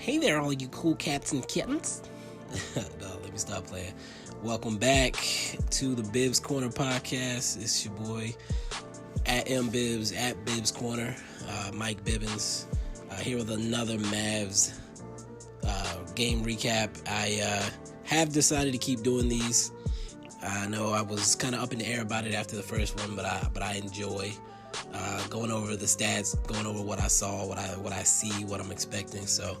Hey there, all you cool cats and kittens. No, let me stop playing. Welcome back to the Bibs Corner podcast. It's your boy, at MBibs, at Bibs Corner, Mike Bibbins, here with another Mavs game recap. I have decided to keep doing these. I know I was kind of up in the air about it after the first one, but I enjoy going over the stats, going over what I saw, what I see, what I'm expecting. So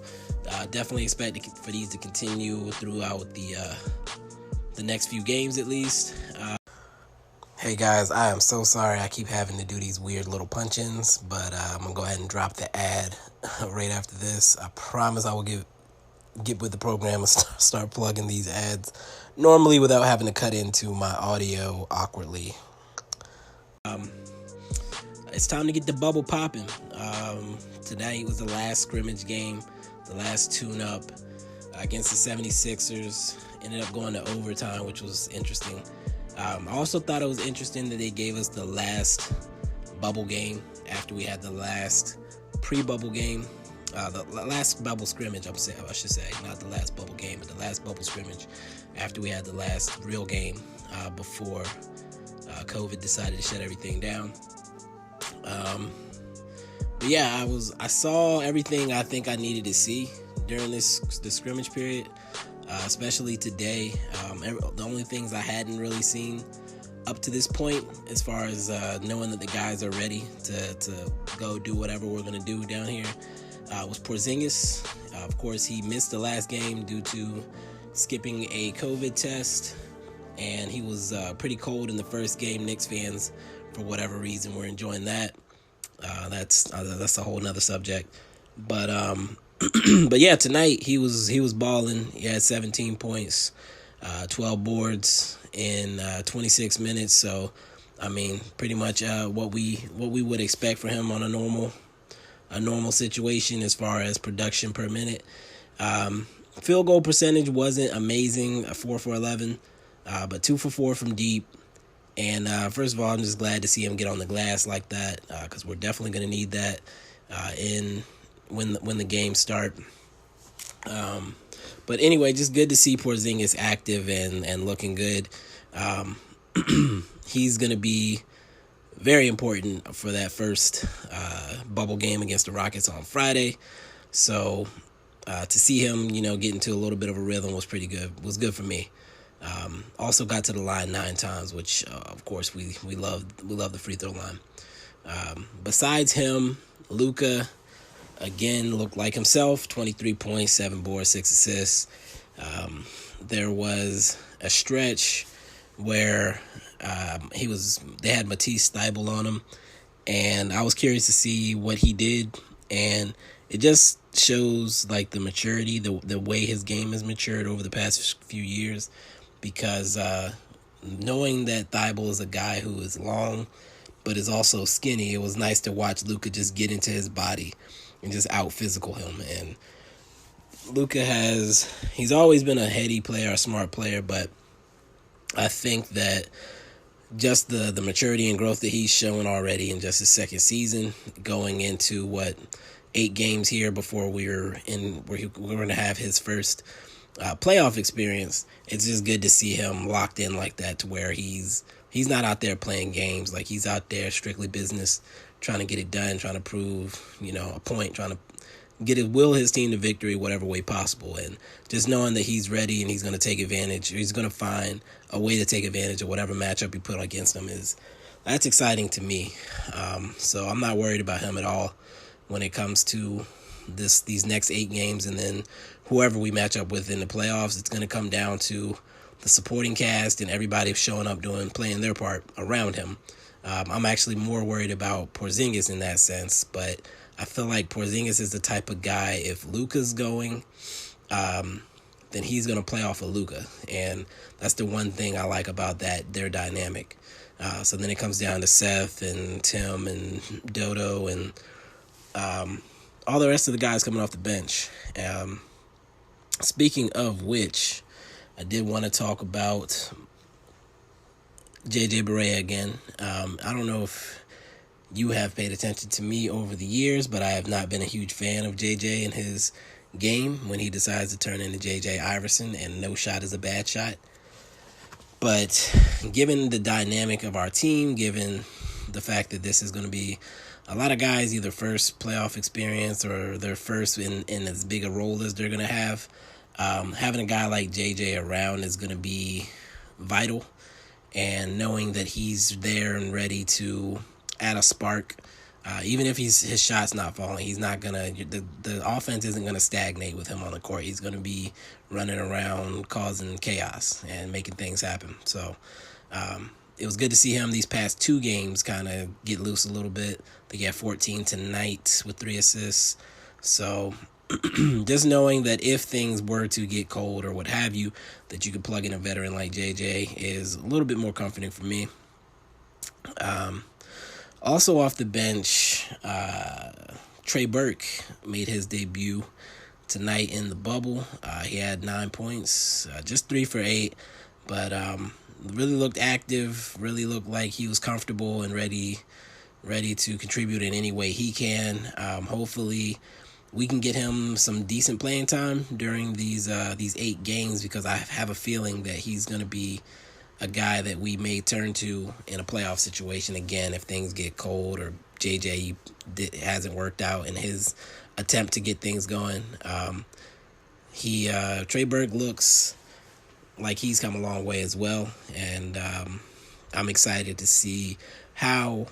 definitely expect for these to continue throughout the next few games at least. Hey guys, I am so sorry I keep having to do these weird little punch-ins, but I'm gonna go ahead and drop the ad right after this. I promise I will get with the program and start plugging these ads normally without having to cut into my audio awkwardly. It's time to get the bubble popping. Tonight was the last scrimmage game, the last tune-up against the 76ers. Ended up going to overtime, which was interesting. I also thought it was interesting that they gave us the last bubble game after we had the last pre-bubble game. The last bubble scrimmage, I should say. Not the last bubble game, but the last bubble scrimmage after we had the last real game before COVID decided to shut everything down. But yeah, I saw everything I think I needed to see during the scrimmage period, especially today. The only things I hadn't really seen up to this point, as far as knowing that the guys are ready to go do whatever we're going to do down here, was Porzingis. Of course, he missed the last game due to skipping a COVID test, and he was pretty cold in the first game. Knicks fans, for whatever reason, were enjoying that. That's a whole nother subject. But but yeah, tonight he was balling. He had 17 points, 12 boards in 26 minutes. So I mean, pretty much what we would expect for him on a normal situation as far as production per minute. Field goal percentage wasn't amazing, 4 for 11, but 2 for 4 from deep. And first of all, I'm just glad to see him get on the glass like that, because we're definitely going to need that when the games start. But anyway, just good to see Porzingis active and looking good. He's going to be very important for that first bubble game against the Rockets on Friday. So to see him, get into a little bit of a rhythm was pretty good. Was good for me. Also got to the line 9 times, which of course we love the free throw line. Besides him, Luka again looked like himself. 23 points, 7 boards, 6 assists. There was a stretch where they had Matisse Thybulle on him, and I was curious to see what he did, and it just shows like the maturity, the way his game has matured over the past few years. Because knowing that Thybulle is a guy who is long but is also skinny, it was nice to watch Luka just get into his body and just out-physical him. And Luka he's always been a heady player, a smart player, but I think that just the maturity and growth that he's showing already in just his second season, going into 8 games here before we're going to have his first playoff experience. It's just good to see him locked in like that, to where he's not out there playing games. Like, he's out there strictly business, trying to get it done, trying to prove a point, trying to will his team to victory whatever way possible. And just knowing that he's ready and he's going to take advantage, he's going to find a way to take advantage of whatever matchup you put against him, that's exciting to me. So I'm not worried about him at all when it comes to these next 8 games, and then whoever we match up with in the playoffs. It's going to come down to the supporting cast and everybody showing up, playing their part around him. I'm actually more worried about Porzingis in that sense, but I feel like Porzingis is the type of guy, if Luka's going, then he's going to play off of Luka, and that's the one thing I like about their dynamic. So then it comes down to Seth and Tim and Dodo and all the rest of the guys coming off the bench. Speaking of which, I did want to talk about JJ Barea again. I don't know if you have paid attention to me over the years, but I have not been a huge fan of JJ and his game when he decides to turn into JJ Iverson, and no shot is a bad shot. But given the dynamic of our team, given the fact that this is going to be a lot of guys either first playoff experience or their first in as big a role as they're going to have, having a guy like JJ around is going to be vital. And knowing that he's there and ready to add a spark, even if his shot's not falling, he's not gonna. The offense isn't gonna stagnate with him on the court. He's gonna be running around causing chaos and making things happen. So it was good to see him these past 2 games kind of get loose a little bit. They got 14 tonight with 3 assists. So just knowing that if things were to get cold or what have you, that you could plug in a veteran like JJ is a little bit more comforting for me. Also off the bench, Trey Burke made his debut tonight in the bubble. He had 9 points, just 3 for 8, but really looked active, really looked like he was comfortable and ready to contribute in any way he can. Hopefully we can get him some decent playing time during these 8 games, because I have a feeling that he's going to be a guy that we may turn to in a playoff situation again if things get cold or JJ hasn't worked out in his attempt to get things going. Trey Burke looks like he's come a long way as well, and I'm excited to see how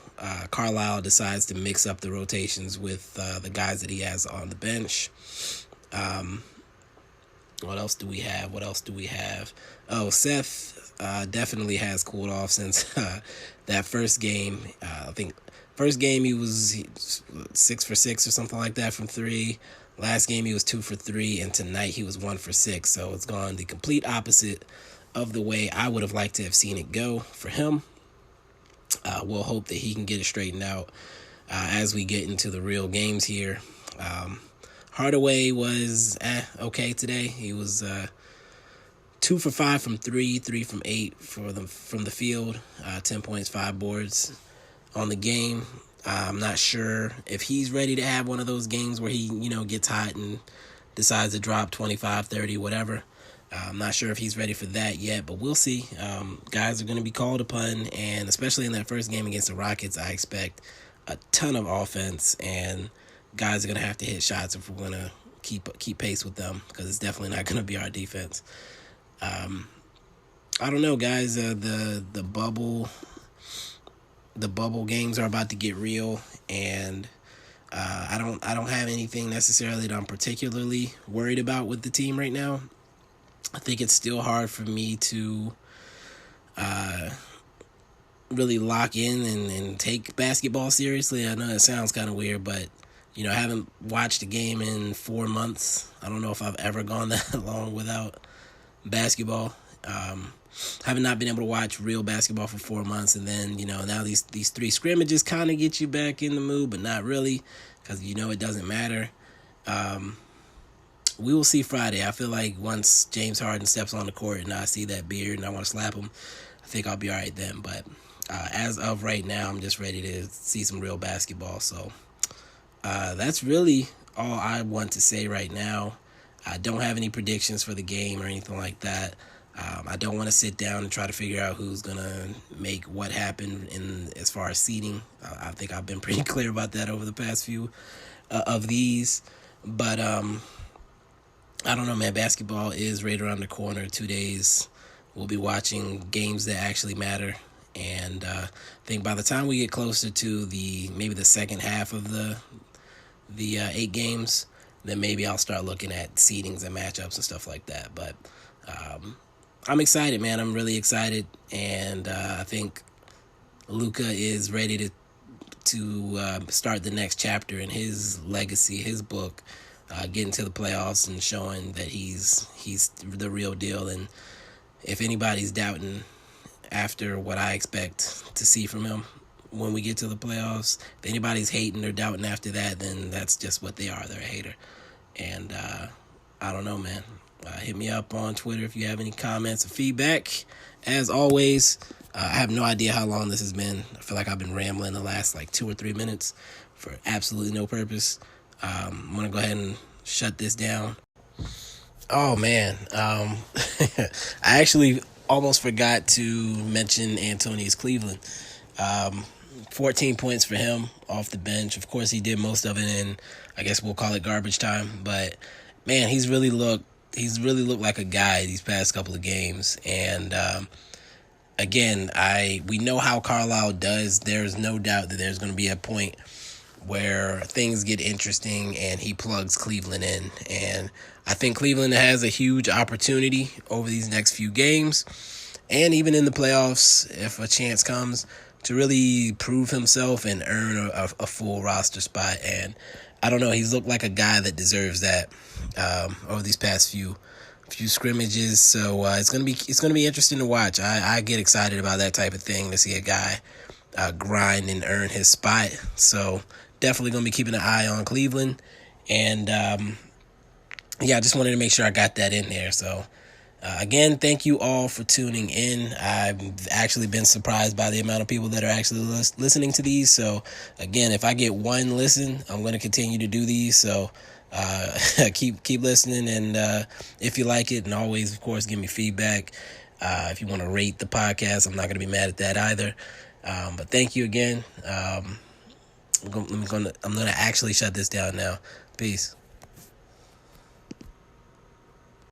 Carlisle decides to mix up the rotations with the guys that he has on the bench. What else do we have? Oh, Seth definitely has cooled off since that first game. I think first game he was 6 for 6 or something like that from 3. Last game he was 2 for 3, and tonight he was 1 for 6. So it's gone the complete opposite of the way I would have liked to have seen it go for him. We'll hope that he can get it straightened out as we get into the real games here. Hardaway was okay today. He was 2 for 5 from 3, 3 from 8 from the field, 10 points, 5 boards on the game. I'm not sure if he's ready to have one of those games where he, gets hot and decides to drop 25, 30, whatever. I'm not sure if he's ready for that yet, but we'll see. Guys are going to be called upon, and especially in that first game against the Rockets, I expect a ton of offense, and guys are going to have to hit shots if we're going to keep pace with them, because it's definitely not going to be our defense. I don't know, guys. The bubble games are about to get real, and I don't have anything necessarily that I'm particularly worried about with the team right now. I think it's still hard for me to really lock in and take basketball seriously. I know it sounds kind of weird, but I haven't watched a game in 4 months. I don't know if I've ever gone that long without basketball. Haven't not been able to watch real basketball for 4 months, and then now these 3 scrimmages kind of get you back in the mood, but not really, because it doesn't matter. We will see Friday. I feel like once James Harden steps on the court and I see that beard and I want to slap him, I think I'll be all right then. But as of right now, I'm just ready to see some real basketball. So that's really all I want to say right now. I don't have any predictions for the game or anything like that. I don't want to sit down and try to figure out who's going to make what happen as far as seeding. I think I've been pretty clear about that over the past few of these. But I don't know, man. Basketball is right around the corner. 2 days, we'll be watching games that actually matter. And I think by the time we get closer to maybe the second half of the 8 games, then maybe I'll start looking at seedings and matchups and stuff like that. But I'm excited, man. I'm really excited, and I think Luka is ready to start the next chapter in his legacy, his book, getting to the playoffs and showing that he's the real deal. And if anybody's doubting after what I expect to see from him when we get to the playoffs, if anybody's hating or doubting after that, then that's just what they are. They're a hater. And I don't know, man. Hit me up on Twitter if you have any comments or feedback. As always, I have no idea how long this has been. I feel like I've been rambling the last 2 or 3 minutes for absolutely no purpose. I'm going to go ahead and shut this down. Oh man, I actually almost forgot to mention Antonius Cleveland. 14 points for him off the bench. Of course, he did most of it in, I guess we'll call it garbage time. But man, he's really looked like a guy these past couple of games. And again, we know how Carlisle does. There's no doubt that there's going to be a point where things get interesting and he plugs Cleveland in. And I think Cleveland has a huge opportunity over these next few games and even in the playoffs, if a chance comes, to really prove himself and earn a full roster spot. And I don't know, he's looked like a guy that deserves that over these past few scrimmages. So it's gonna be interesting to watch. I get excited about that type of thing, to see a guy grind and earn his spot. So definitely gonna be keeping an eye on Cleveland. And I just wanted to make sure I got that in there. So again, thank you all for tuning in. I've actually been surprised by the amount of people that are actually listening to these. So again, if I get one listen, I'm going to continue to do these. So keep listening, and if you like it, and always, of course, give me feedback. If you want to rate the podcast, I'm not going to be mad at that either. But thank you again. I'm going to actually shut this down now. Peace.